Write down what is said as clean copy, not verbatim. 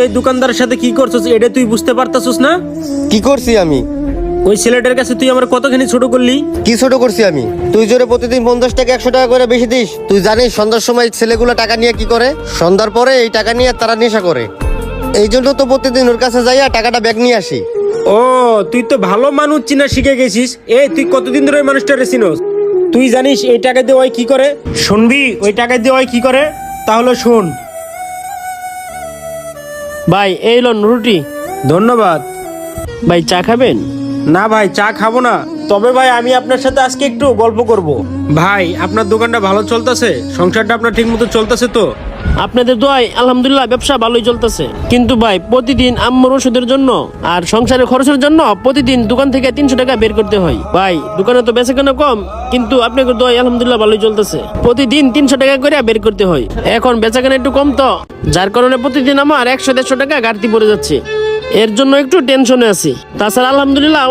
এই দোকানদারের সাথে কি করছিস এটা তুই বুঝতে পারতাছিস না? কি করছি আমি? ওই ছেলেটার কাছে তুই আমার কতখানি ছোট করলি। কি ছোট করছি আমি? তুই জোরে প্রতিদিন 50 টাকা 100 টাকা করে বেশি দিস। তুই জানিস সন্ধ্যার সময় ছেলেগুলো টাকা নিয়ে কি করে? সন্ধ্যার পরে এই টাকা নিয়ে তারা নেশা করে। এই জন্য তো প্রতিদিন ওর কাছে যাইয়া টাকাটা ব্যাগ নিয়ে আসি। ও তুই তো ভালো মানুষ চিনা শিখে গেছিস। এই তুই কতদিন ধরে ওই মানুষটারে চিনস? তুই জানিস এই টাকা দিয়ে ওই কি করে? শুনবি ওই টাকা দিয়ে ওই কি করে? তাহলে শুন। ভাই এই লন রুটি। ধন্যবাদ। ভাই চা খাবেন? না ভাই চা খাবো না, তবে ভাই আমি আপনার সাথে আজকে একটু গল্প করব। ভাই আপনার দোকানটা ভালো চলতেছে? সংসারটা আপনার ঠিক মতো চলতেছে তো? আপনাদের দোয়ায় আলহামদুলিল্লাহ ব্যবসা ভালোই চলতেছে, কিন্তু ভাই প্রতিদিন আম্মুর ওষুধের জন্য আর সংসারের খরচের জন্য প্রতিদিন দোকান থেকে 300 টাকা বের করতে হয়। ভাই দোকানে তো বেচাকেনা কম, কিন্তু আপনাদের দোয়ায় আলহামদুলিল্লাহ ভালোই চলতেছে। প্রতিদিন 300 টাকা করে বের করতে হয়। এখন বেচাকেনা একটু কম তো, যার কারণে প্রতিদিন আমার 100-150 টাকা ঘাটতি পড়ে যাচ্ছে। এর জন্য একটু টেনশনে আছি। তাছাড়া আলহামদুলিল্লাহ